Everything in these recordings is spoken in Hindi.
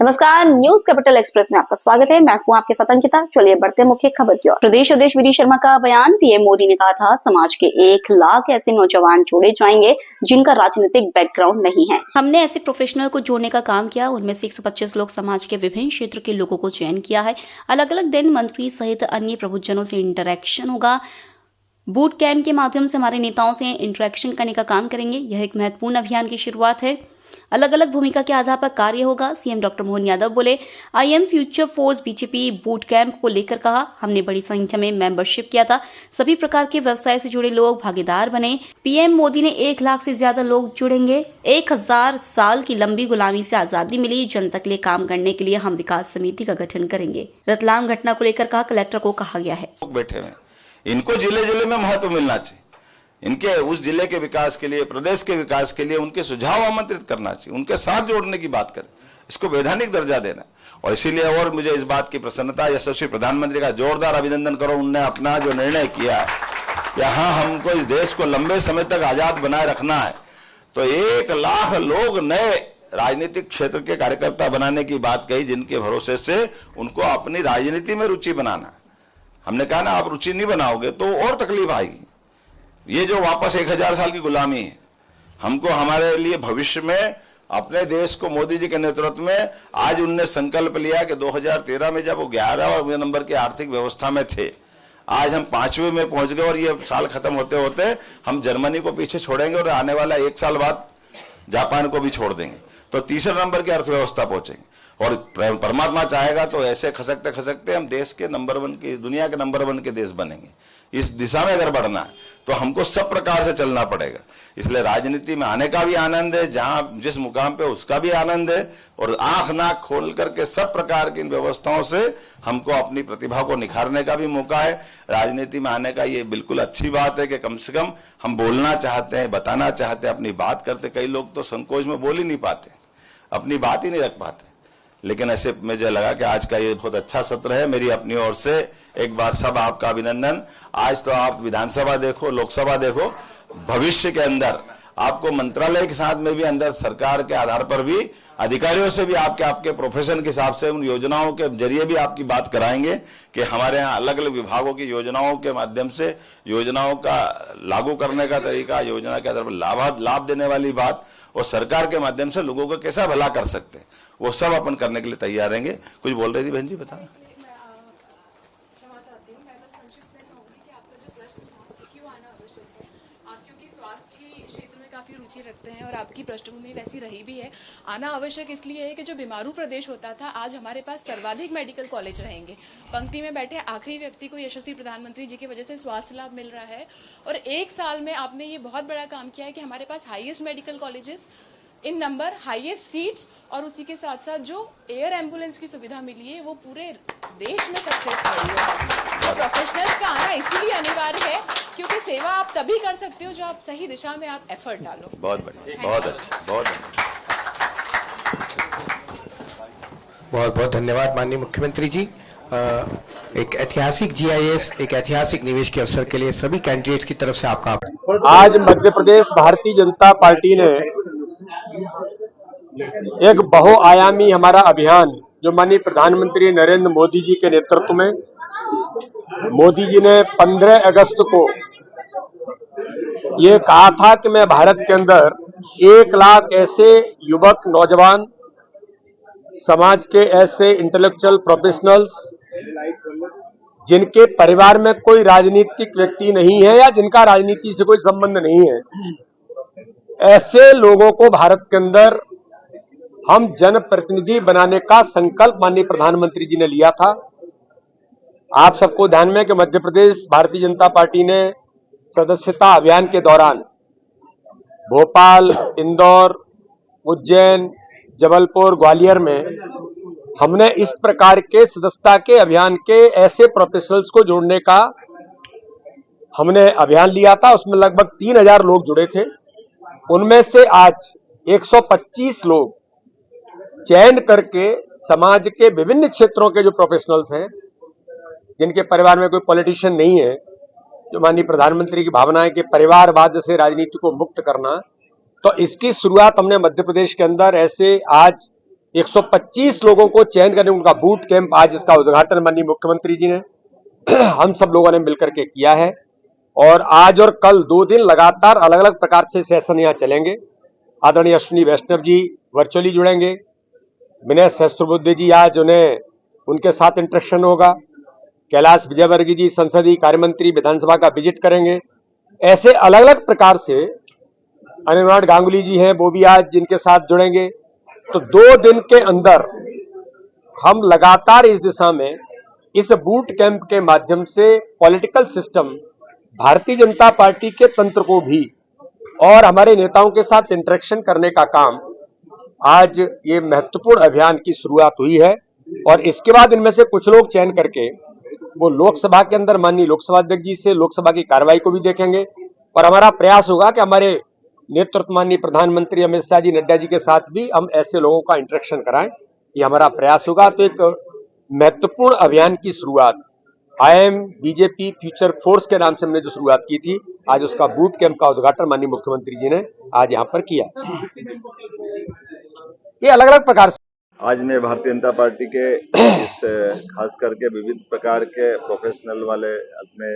नमस्कार, न्यूज कैपिटल एक्सप्रेस में आपका स्वागत है। मैं हूं आपके साथ अंकिता। चलिए बढ़ते मुख्य खबर की ओर। प्रदेश अध्यक्ष वी डी शर्मा का बयान। पीएम मोदी ने कहा था, समाज के 1 लाख ऐसे नौजवान जोड़े जाएंगे जिनका राजनीतिक बैकग्राउंड नहीं है। हमने ऐसे प्रोफेशनल को जोड़ने का काम किया। उनमें से 125 लोग समाज के विभिन्न क्षेत्र के लोगों को चयन किया है। अलग अलग दिन मंत्री सहित अन्य प्रबुद्धजनों से इंटरेक्शन होगा। बूट कैंप के माध्यम से हमारे नेताओं से इंटरेक्शन करने का काम करेंगे। यह एक महत्वपूर्ण अभियान की शुरुआत है। अलग अलग भूमिका के आधार पर कार्य होगा। सीएम डॉक्टर मोहन यादव बोले, I'm future force BJP boot camp को लेकर कहा, हमने बड़ी संख्या में मेंबरशिप किया था। सभी प्रकार के व्यवसाय से जुड़े लोग भागीदार बने। पीएम मोदी ने 1 लाख से ज्यादा लोग जुड़ेंगे। 1000 साल की लंबी गुलामी से आजादी मिली। जनता के लिए काम करने के लिए हम विकास समिति का गठन करेंगे। रतलाम घटना को लेकर कहा, कलेक्टर को कहा गया है। बैठे हुए इनको जिले जिले में महत्व मिलना चाहिए। इनके उस जिले के विकास के लिए, प्रदेश के विकास के लिए उनके सुझाव आमंत्रित करना चाहिए, उनके साथ जोड़ने की बात करें, इसको वैधानिक दर्जा देना। और इसीलिए और मुझे इस बात की प्रसन्नता, यशस्वी प्रधानमंत्री का जोरदार अभिनंदन करो। उनने अपना जो निर्णय किया है कि हाँ, हमको इस देश को लंबे समय तक आजाद बनाए रखना है, तो 1 लाख लोग नए राजनीतिक क्षेत्र के कार्यकर्ता बनाने की बात कही, जिनके भरोसे से उनको अपनी राजनीति में रुचि बनाना। हमने कहा ना, आप रुचि नहीं बनाओगे तो और तकलीफ आएगी। ये जो वापस 1000 साल की गुलामी है, हमको हमारे लिए भविष्य में अपने देश को मोदी जी के नेतृत्व में आज उनने संकल्प लिया कि 2013 में जब वो 11वें नंबर की आर्थिक व्यवस्था में थे, आज हम 5वें में पहुंच गए और ये साल खत्म होते होते हम जर्मनी को पीछे छोड़ेंगे और आने वाला 1 साल बाद जापान को भी छोड़ देंगे, तो 3रे नंबर की अर्थव्यवस्था पहुंचेंगे। और परमात्मा चाहेगा तो ऐसे खसकते खसकते हम देश के नंबर 1 की, दुनिया के नंबर 1 के देश बनेंगे। इस दिशा में अगर बढ़ना है तो हमको सब प्रकार से चलना पड़ेगा। इसलिए राजनीति में आने का भी आनंद है, जहां जिस मुकाम पे उसका भी आनंद है, और आंख नाक खोल करके सब प्रकार की व्यवस्थाओं से हमको अपनी प्रतिभा को निखारने का भी मौका है। राजनीति में आने का ये बिल्कुल अच्छी बात है कि कम से कम हम बोलना चाहते हैं, बताना चाहते हैं, अपनी बात करते। कई लोग तो संकोच में बोल ही नहीं पाते, अपनी बात ही नहीं रख पाते। लेकिन ऐसे मुझे लगा कि आज का ये बहुत अच्छा सत्र है। मेरी अपनी ओर से एक बार सब आपका अभिनंदन। आज तो आप विधानसभा देखो, लोकसभा देखो, भविष्य के अंदर आपको मंत्रालय के साथ में भी अंदर सरकार के आधार पर भी अधिकारियों से भी आपके प्रोफेशन के हिसाब से उन योजनाओं के जरिए भी आपकी बात कराएंगे कि हमारे यहाँ अलग अलग विभागों की योजनाओं के माध्यम से योजनाओं का लागू करने का तरीका, योजना के आधार पर लाभ देने वाली बात, और सरकार के माध्यम से लोगों को कैसा भला कर सकते हैं, वो सब अपन करने के लिए तैयार रहेंगे। कुछ बोल रही थी बहन जी, बता। क्षमा चाहती हूँ, मैं बस संक्षिप्त में कहूँगी कि आपका जो प्रश्न था, क्यों आना आवश्यक है। आप क्योंकि स्वास्थ्य के क्षेत्र में काफ़ी रुचि रखते हैं और आपकी पृष्ठभूमि वैसी रही भी है। आना आवश्यक इसलिए है कि जो बीमारू प्रदेश होता था, आज हमारे पास सर्वाधिक मेडिकल कॉलेज रहेंगे। पंक्ति में बैठे आखिरी व्यक्ति को यशस्वी प्रधानमंत्री जी की वजह से स्वास्थ्य लाभ मिल रहा है, और 1 साल में आपने ये बहुत बड़ा काम किया है कि हमारे पास highest medical colleges in number, highest seats, और उसी के साथ साथ जो एयर एम्बुलेंस की सुविधा मिली है वो पूरे देश में सक्सेस रही है। तो प्रोफेशनल्स का आना इसीलिए अनिवार्य है क्योंकि सेवा आप तभी कर सकते हो जो आप सही दिशा में आप एफर्ट डालो। बहुत बढ़िया, बहुत अच्छा, बहुत अच्छा। बहुत बहुत धन्यवाद माननीय मुख्यमंत्री जी। एक ऐतिहासिक जीआईएस, एक ऐतिहासिक निवेश के अवसर के लिए सभी कैंडिडेट्स की तरफ से आपका आज मध्य प्रदेश भारतीय जनता पार्टी ने एक बहुआयामी हमारा अभियान, जो माननीय प्रधानमंत्री नरेंद्र मोदी जी के नेतृत्व में, मोदी जी ने 15 अगस्त को ये कहा था कि मैं भारत के अंदर 1 लाख ऐसे युवक, नौजवान, समाज के ऐसे इंटेलेक्चुअल प्रोफेशनल्स जिनके परिवार में कोई राजनीतिक व्यक्ति नहीं है या जिनका राजनीति से कोई संबंध नहीं है, ऐसे लोगों को भारत के अंदर हम जनप्रतिनिधि बनाने का संकल्प माननीय प्रधानमंत्री जी ने लिया था। आप सबको ध्यान में कि मध्य प्रदेश भारतीय जनता पार्टी ने सदस्यता अभियान के दौरान भोपाल, इंदौर, उज्जैन, जबलपुर, ग्वालियर में हमने इस प्रकार के सदस्यता के अभियान के ऐसे प्रोफेशनल्स को जोड़ने का हमने अभियान लिया था। उसमें लगभग 3000 लोग जुड़े थे। उनमें से आज 125 लोग चयन करके समाज के विभिन्न क्षेत्रों के जो प्रोफेशनल्स हैं, जिनके परिवार में कोई पॉलिटिशियन नहीं है, जो माननीय प्रधानमंत्री की भावना है कि परिवारवाद से राजनीति को मुक्त करना, तो इसकी शुरुआत हमने मध्य प्रदेश के अंदर ऐसे आज 125 लोगों को चयन करने उनका बूट कैंप, आज इसका उद्घाटन माननीय मुख्यमंत्री जी ने हम सब लोगों ने मिलकर के किया है। और आज और कल 2 दिन लगातार अलग अलग प्रकार से सेशन यहाँ चलेंगे। आदरणीय अश्विनी वैष्णव जी वर्चुअली जुड़ेंगे, विनय सहस्त्रबुद्धे जी आज उनके साथ इंटरेक्शन होगा, कैलाश विजयवर्गीय जी संसदीय कार्यमंत्री विधानसभा का विजिट करेंगे। ऐसे अलग अलग प्रकार से अनिल गांगुली जी हैं, वो भी आज जिनके साथ जुड़ेंगे। तो 2 दिन के अंदर हम लगातार इस दिशा में इस बूट कैंप के माध्यम से political system, Bharatiya Janata party के तंत्र को भी और हमारे नेताओं के साथ इंटरेक्शन करने का काम, आज ये महत्वपूर्ण अभियान की शुरुआत हुई है। और इसके बाद इनमें से कुछ लोग चयन करके वो लोकसभा के अंदर माननीय लोकसभा अध्यक्ष जी से लोकसभा की कार्रवाई को भी देखेंगे। और हमारा प्रयास होगा कि हमारे नेतृत्व माननीय प्रधानमंत्री अमित शाह जी, नड्डा जी के साथ भी हम ऐसे लोगों का इंटरेक्शन कराएं, ये हमारा प्रयास होगा। तो एक महत्वपूर्ण अभियान की शुरुआत IIM बीजेपी फ्यूचर फोर्स के नाम से हमने जो शुरुआत की थी, आज उसका बूट कैंप का उद्घाटन माननीय मुख्यमंत्री जी ने आज यहाँ पर किया। ये अलग अलग प्रकार से आज मैं भारतीय जनता पार्टी के इस खास करके विविध प्रकार के प्रोफेशनल वाले अपने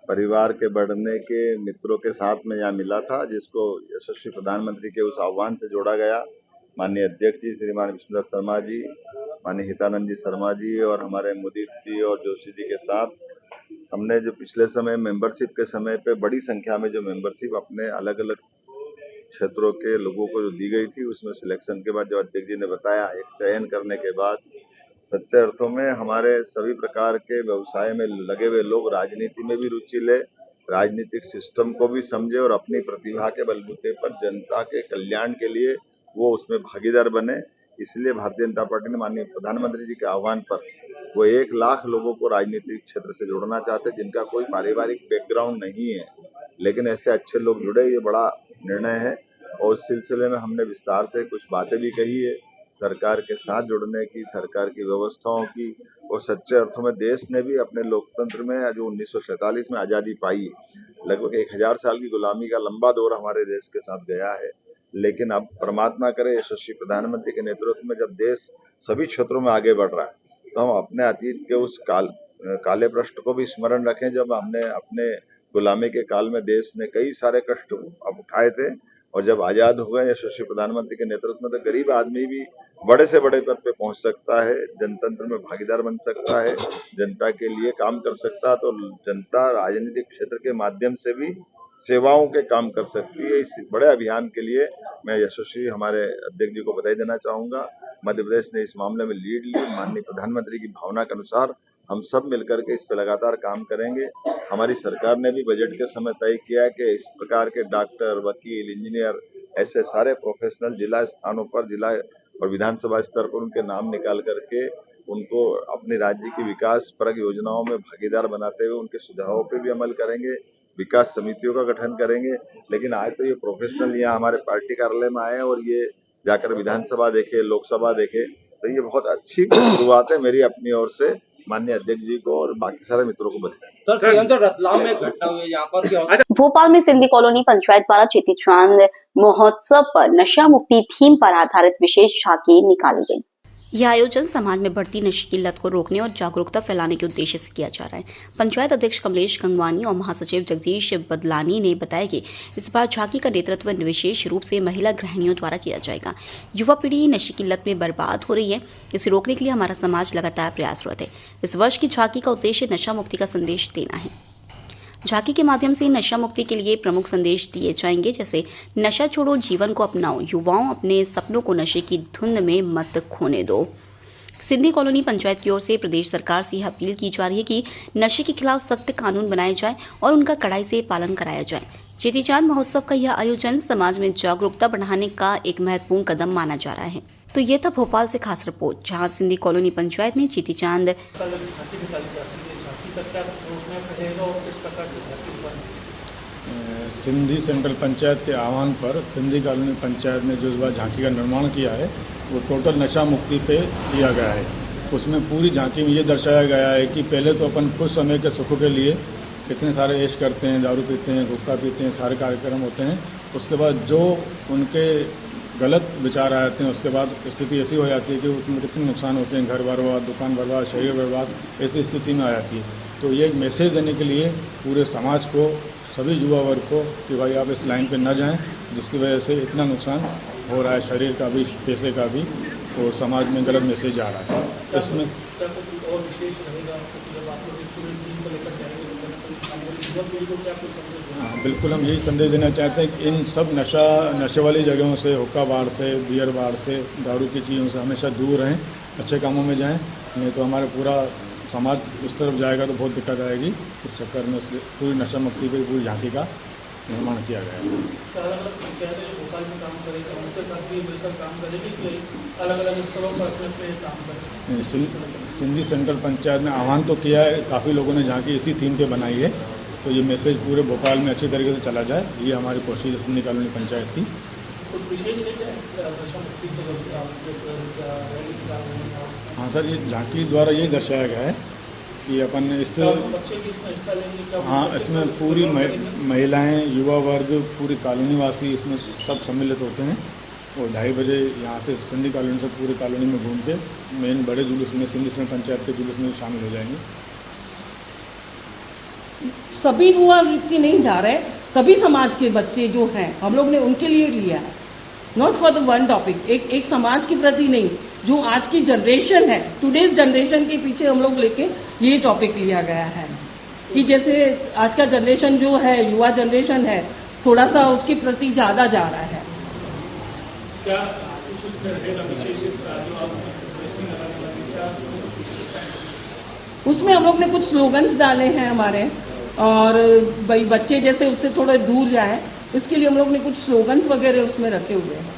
परिवार के बढ़ने के मित्रों के साथ में यहाँ मिला था, जिसको यशस्वी प्रधानमंत्री के उस आह्वान से जोड़ा गया। माननीय अध्यक्ष जी श्रीमान विष्णुदत्त शर्मा जी, माननीय हितानंद जी शर्मा जी और हमारे मुदीर जी और जोशी जी के साथ हमने जो पिछले समय मेंबरशिप के समय पे बड़ी संख्या में जो मेंबरशिप अपने अलग अलग क्षेत्रों के लोगों को जो दी गई थी, उसमें सिलेक्शन के बाद जो अध्यक्ष जी ने बताया, एक चयन करने के बाद सच्चे अर्थों में हमारे सभी प्रकार के व्यवसाय में लगे हुए लोग राजनीति में भी रुचि ले, राजनीतिक सिस्टम को भी समझे और अपनी प्रतिभा के बलबूते पर जनता के कल्याण के लिए वो उसमें भागीदार बने। इसलिए भारतीय जनता पार्टी ने माननीय प्रधानमंत्री जी के आह्वान पर वो 1 लाख लोगों को राजनीतिक क्षेत्र से जोड़ना चाहते, जिनका कोई पारिवारिक बैकग्राउंड नहीं है, लेकिन ऐसे अच्छे लोग जुड़े, ये बड़ा निर्णय है। और उस सिलसिले में हमने विस्तार से कुछ बातें भी कही है सरकार के साथ जुड़ने की, सरकार की व्यवस्थाओं की। और सच्चे अर्थों में देश ने भी अपने लोकतंत्र में जो 1947 में आज़ादी पाई, लगभग 1000 साल की गुलामी का लंबा दौर हमारे देश के साथ गया है। लेकिन अब परमात्मा करे यशस्वी प्रधानमंत्री के नेतृत्व में जब देश सभी क्षेत्रों में आगे बढ़ रहा है, तो हम अपने अतीत के उस काले पृष्ठ को भी स्मरण रखें, जब हमने अपने गुलामी के काल में देश ने कई सारे कष्ट उठाए थे। और जब आजाद हुए यशस्वी प्रधानमंत्री के नेतृत्व में, तो गरीब आदमी भी बड़े से बड़े पद पे पहुंच सकता है, जनतंत्र में भागीदार बन सकता है, जनता के लिए काम कर सकता है। तो जनता राजनीतिक क्षेत्र के माध्यम से भी सेवाओं के काम कर सकती है। इस बड़े अभियान के लिए मैं यशस्वी हमारे अध्यक्ष जी को बधाई देना चाहूंगा। मध्य प्रदेश ने इस मामले में लीड ली, माननीय प्रधानमंत्री की भावना के अनुसार हम सब मिलकर के इस पे लगातार काम करेंगे। हमारी सरकार ने भी बजट के समय तय किया है कि इस प्रकार के डॉक्टर, वकील, इंजीनियर, ऐसे सारे प्रोफेशनल जिला स्थानों पर, जिला और विधानसभा स्तर पर उनके नाम निकाल करके उनको अपने राज्य की विकास परक योजनाओं में भागीदार बनाते हुए उनके सुझावों पे भी अमल करेंगे, विकास समितियों का गठन करेंगे। लेकिन आज तो ये प्रोफेशनल यहाँ हमारे पार्टी कार्यालय में आए और ये जाकर विधानसभा देखे, लोकसभा देखे, तो ये बहुत अच्छी शुरुआत है मेरी अपनी ओर से माननीय अध्यक्ष जी को और बाकी सारे मित्रों को बधाई। सर, रतलाम में घटना हुई है, यहाँ पर क्या भोपाल में सिंधी कॉलोनी पंचायत द्वारा चेती चांद महोत्सव पर नशा मुक्ति थीम पर आधारित विशेष झांकी निकाली गई। यह आयोजन समाज में बढ़ती नशे की लत को रोकने और जागरूकता फैलाने के उद्देश्य से किया जा रहा है। पंचायत अध्यक्ष कमलेश गंगवानी और महासचिव जगदीश बदलानी ने बताया कि इस बार झांकी का नेतृत्व विशेष रूप से महिला गृहिणियों द्वारा किया जाएगा। युवा पीढ़ी नशे की लत में बर्बाद हो रही है, इसे रोकने के लिए हमारा समाज लगातार प्रयासरत है। इस वर्ष की झांकी का उद्देश्य नशा मुक्ति का संदेश देना है। झांकी के माध्यम से नशा मुक्ति के लिए प्रमुख संदेश दिए जाएंगे, जैसे नशा छोड़ो, जीवन को अपनाओ, युवाओं अपने सपनों को नशे की धुंध में मत खोने दो। सिंधी कॉलोनी पंचायत की ओर से प्रदेश सरकार से यह अपील की जा रही है कि नशे के खिलाफ सख्त कानून बनाए जाए और उनका कड़ाई से पालन कराया जाए। चेती चांद महोत्सव का यह आयोजन समाज में जागरूकता बढ़ाने का एक महत्वपूर्ण कदम माना जा रहा है। तो ये था भोपाल से खास रिपोर्ट, जहाँ सिंधी कॉलोनी पंचायत ने चेती चांद सिंधी सेंट्रल पंचायत के आह्वान पर सिंधी कॉलोनी पंचायत ने जो इस बार झांकी का निर्माण किया है वो टोटल नशा मुक्ति पे किया गया है। उसमें पूरी झांकी में ये दर्शाया गया है कि पहले तो अपन कुछ समय के सुखों के लिए इतने सारे ऐश करते हैं, दारू पीते हैं, गुटखा पीते हैं, सारे कार्यक्रम होते हैं। उसके बाद जो उनके गलत विचार आ जाते हैं, उसके बाद स्थिति ऐसी हो जाती है कि उसमें कितने नुकसान होते हैं, घर बर्बाद, दुकान बर्बाद, शरीर बर्बाद, ऐसी स्थिति में आ जाती है। तो ये एक मैसेज देने के लिए पूरे समाज को, सभी युवा वर्ग को कि भाई आप इस लाइन पे न जाएं, जिसकी वजह से इतना नुकसान हो रहा है, शरीर का भी, पैसे का भी, और समाज में गलत मैसेज आ रहा है। इसमें हाँ, बिल्कुल हम यही संदेश देना चाहते हैं कि इन सब नशे वाली जगहों से, हुक्का बार से, बियर बार से, दारू की चीज़ों से हमेशा दूर रहें, अच्छे कामों में जाएं, नहीं तो हमारा पूरा समाज उस तरफ जाएगा तो बहुत दिक्कत आएगी। इस चक्कर में पूरी नशा मुक्ति पर पूरी झांकी का निर्माण किया गया है। सिंधी सेंट्रल पंचायत ने आह्वान तो किया है, काफ़ी लोगों ने झांकी इसी थीम पे बनाई है, तो ये मैसेज पूरे भोपाल में अच्छी तरीके से चला जाए, ये हमारी कोशिश है सिंधी कॉलोनी पंचायत की। हाँ सर, ये झांकी द्वारा यही दर्शाया गया है कि अपन इस, हाँ इसमें पूरी महिलाएं, युवा वर्ग, पूरी कॉलोनी वासी इसमें सब सम्मिलित होते हैं, और 2:30 बजे यहाँ से सिंधी कॉलोनी से पूरी कॉलोनी में घूम के मेन बड़े जुलूस में, सिंधी पंचायत के जुलूस में शामिल हो जाएंगे। सभी युवा व्यक्ति नहीं जा रहे, सभी समाज के बच्चे जो हैं हम लोग ने उनके लिए लिया है, not for the one topic, एक समाज के प्रति नहीं, जो आज की जनरेशन है, टुडेज जनरेशन के पीछे हम लोग लेके ये टॉपिक लिया गया है कि जैसे आज का जनरेशन जो है, युवा जनरेशन है, थोड़ा सा उसके प्रति ज़्यादा जा रहा है। उसमें हम लोग ने कुछ स्लोगन्स डाले हैं हमारे, और भाई बच्चे जैसे उससे थोड़ा दूर जाएं, इसके लिए हम लोग ने कुछ स्लोगन्स वगैरह उसमें रखे हुए हैं।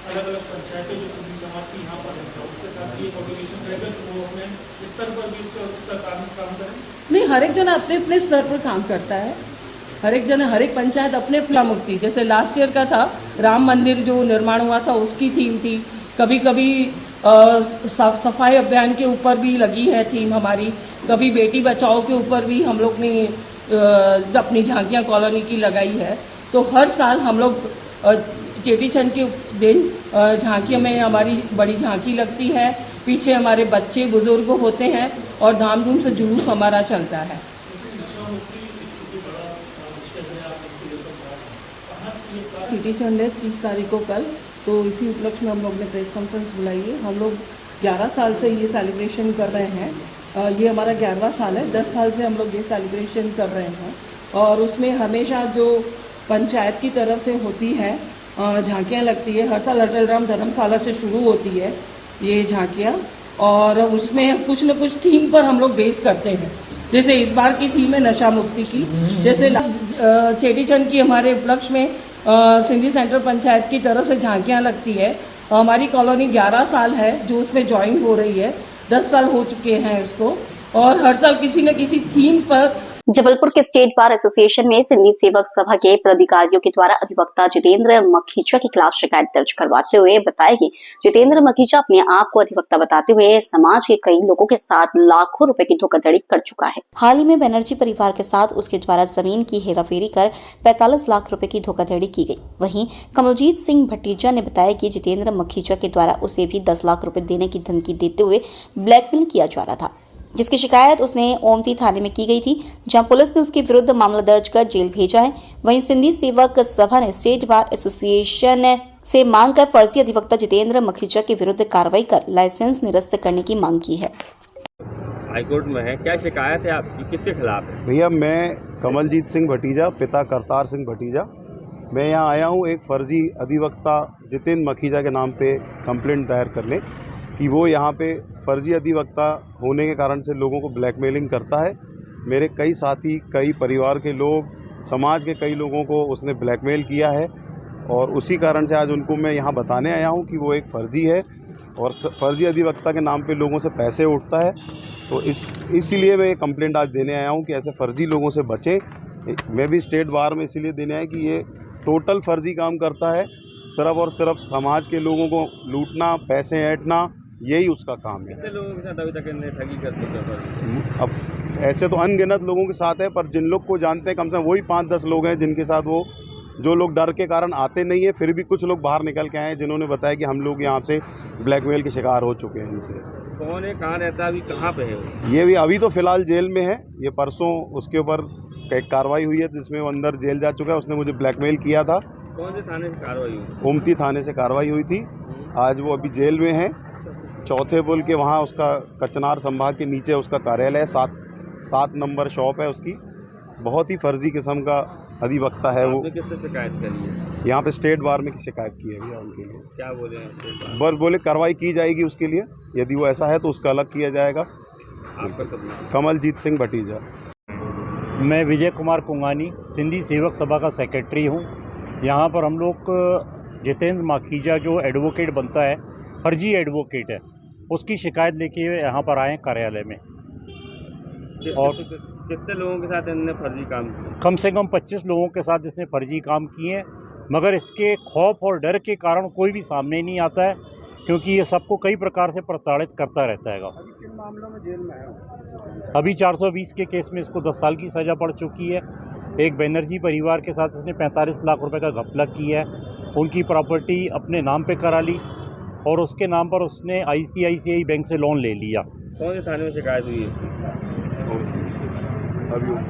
अलग-अलग पंचायतें जो सिंधी समाज की यहाँ पर है, उसके साथ ये कोऑर्डिनेशन रहेगा कि वो अपने स्तर पर भी इसका काम करें। नहीं, हर एक जना अपने अपने स्तर पर काम करता है, हर एक जना, हर एक पंचायत अपने अपना मुक्ति, जैसे लास्ट ईयर का था राम मंदिर जो निर्माण हुआ था उसकी थीम थी, कभी कभी सफाई अभियान के ऊपर भी लगी है थीम हमारी, कभी बेटी बचाओ के ऊपर भी हम लोग ने अपनी झांकियाँ कॉलोनी की लगाई है। तो हर साल हम लोग चेटीचंड के दिन झांकियों में हमारी बड़ी झांकी लगती है, पीछे हमारे बच्चे बुजुर्ग होते हैं और धामधूम से जुलूस हमारा चलता है। चेटीचंड है 30 तारीख को कल, तो इसी उपलक्ष्य में हम लोग ने प्रेस कॉन्फ्रेंस बुलाई है। हम लोग 11 साल से ये सेलिब्रेशन कर रहे हैं, ये हमारा 11वां साल है, 10 साल से हम लोग ये सेलिब्रेशन कर रहे हैं, और उसमें हमेशा जो पंचायत की तरफ से होती है झांकियाँ लगती है, हर साल अटल राम धर्मशाला से शुरू होती है ये झांकियाँ, और उसमें कुछ न कुछ थीम पर हम लोग बेस करते हैं। जैसे इस बार की थीम है नशा मुक्ति की, जैसे चेटीचंड की हमारे उपलक्ष्य में सिंधी सेंट्रल पंचायत की तरफ से झांकियाँ लगती है। हमारी कॉलोनी 11 साल है जो उसमें ज्वाइन हो रही है, 10 साल हो चुके हैं इसको, और हर साल किसी न किसी थीम पर। जबलपुर के स्टेट बार एसोसिएशन में सिंधी सेवक सभा के पदाधिकारियों के द्वारा अधिवक्ता जितेंद्र मखीजा के खिलाफ शिकायत दर्ज करवाते हुए बताया कि जितेंद्र मखीजा अपने आप को अधिवक्ता बताते हुए समाज के कई लोगों के साथ लाखों रुपए की धोखाधड़ी कर चुका है। हाल ही में बनर्जी परिवार के साथ उसके द्वारा जमीन की हेराफेरी कर 45 लाख रुपए की धोखाधड़ी की गई। वहीं कमलजीत सिंह भतीजा ने बताया कि जितेंद्र मखीजा के द्वारा उसे भी 10 लाख रुपए देने की धमकी देते हुए ब्लैकमेल किया जा रहा था, जिसकी शिकायत उसने ओमती थाने में की गई थी, जहां पुलिस ने उसके विरुद्ध मामला दर्ज कर जेल भेजा है। वहीं सिंधी सेवक सभा ने स्टेट बार एसोसिएशन से मांग कर फर्जी अधिवक्ता जितेंद्र मखीजा के विरुद्ध कार्रवाई कर लाइसेंस निरस्त करने की मांग की है। हाईकोर्ट में है, क्या शिकायत है आपकी, किसके खिलाफ है? भैया मैं कमलजीत सिंह भतीजा, पिता करतार सिंह भतीजा, मैं यहाँ आया हूँ एक फर्जी अधिवक्ता जितेंद्र मखीजा के नाम पे कंप्लेंट दायर करने कि वो यहाँ पे फर्जी अधिवक्ता होने के कारण से लोगों को ब्लैकमेलिंग करता है। मेरे कई साथी, कई परिवार के लोग, समाज के कई लोगों को उसने ब्लैकमेल किया है, और उसी कारण से आज उनको मैं यहाँ बताने आया हूँ कि वो एक फ़र्जी है और फर्जी अधिवक्ता के नाम पे लोगों से पैसे उठता है। तो इसीलिए मैं ये कंप्लेंट आज देने आया हूँ कि ऐसे फ़र्जी लोगों से बचें। मैं भी स्टेट बार में इसीलिए देने आया कि ये टोटल फर्जी काम करता है, सिर्फ और सिर्फ समाज के लोगों को लूटना, पैसे ऐंठना, यही उसका काम है। कितने लोगों के साथ अभी तक इन्हें ठगी कर चुके हैं? अब ऐसे तो अनगिनत लोगों के साथ है, पर जिन लोग को जानते हैं कम से कम वही 5-10 लोग हैं जिनके साथ वो, जो लोग डर के कारण आते नहीं है, फिर भी कुछ लोग बाहर निकल के आए हैं जिन्होंने बताया कि हम लोग यहाँ से ब्लैकमेल के शिकार हो चुके हैं इनसे। कौन है, कहाँ रहता है, अभी कहाँ पे है वो? ये भी अभी तो फिलहाल जेल में है। ये परसों उसके ऊपर एक कार्रवाई हुई है जिसमें वो अंदर जेल जा चुका है। उसने मुझे ब्लैकमेल किया था। कौन से थाने से कार्रवाई हुई? ओमती थाने से कार्रवाई हुई थी। आज वो अभी जेल में है। चौथे पुल के वहाँ उसका कचनार संभाग के नीचे उसका कार्यालय है। 7 नंबर शॉप है उसकी। बहुत ही फर्जी किस्म का अधिवक्ता है वो। आपने किससे शिकायत करी है? यहाँ पे स्टेट बार में शिकायत की है भैया उनके लिए। क्या बोले हैं स्टेट बार? बस बोले कार्रवाई की जाएगी उसके लिए, यदि वो ऐसा है तो उसका अलग किया जाएगा। आपका सब नाम? कमलजीत सिंह भटीजा। मैं विजय कुमार कुंगानी सिंधी सेवक सभा का सेक्रेटरी हूँ। यहाँ पर हम लोग जितेंद्र माखीजा जो एडवोकेट बनता है, फर्जी एडवोकेट है, उसकी शिकायत लेके यहाँ पर आए कार्यालय में। और कितने लोगों के साथ इन्होंने फर्जी काम किया? कम से कम 25 लोगों के साथ इसने फर्जी काम किए हैं, मगर इसके खौफ और डर के कारण कोई भी सामने नहीं आता है, क्योंकि ये सबको कई प्रकार से प्रताड़ित करता रहता है। अभी किन मामलों में जेल में है? अभी 420 के केस में इसको 10 साल की सज़ा पड़ चुकी है। एक बनर्जी परिवार के साथ इसने 45 लाख रुपए का घपला किया है। उनकी प्रॉपर्टी अपने नाम पे करा ली और उसके नाम पर उसने ICICI बैंक से लोन ले लिया। कौन से थाने में शिकायत हुई है इसकी?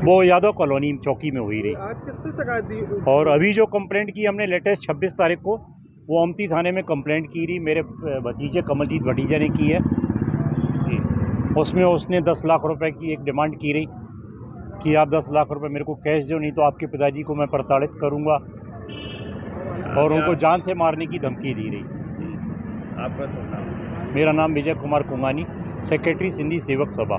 वो यादव कॉलोनी चौकी में हुई रही। आज किससे शिकायत दी? और अभी जो कंप्लेंट की हमने लेटेस्ट 26 तारीख को, वो ओमती थाने में कंप्लेंट की रही, मेरे भतीजे कमलजीत भटीजा ने की है। उसमें उसने 10 लाख रुपए की एक डिमांड की रही कि आप 10 लाख रुपए मेरे को कैश दो, नहीं तो आपके पिताजी को मैं प्रताड़ित करूंगा, और उनको जान से मारने की धमकी दी रही। आपका सब नाम? मेरा नाम विजय कुमार कुंगानी, सेक्रेटरी सिंधी सेवक सभा।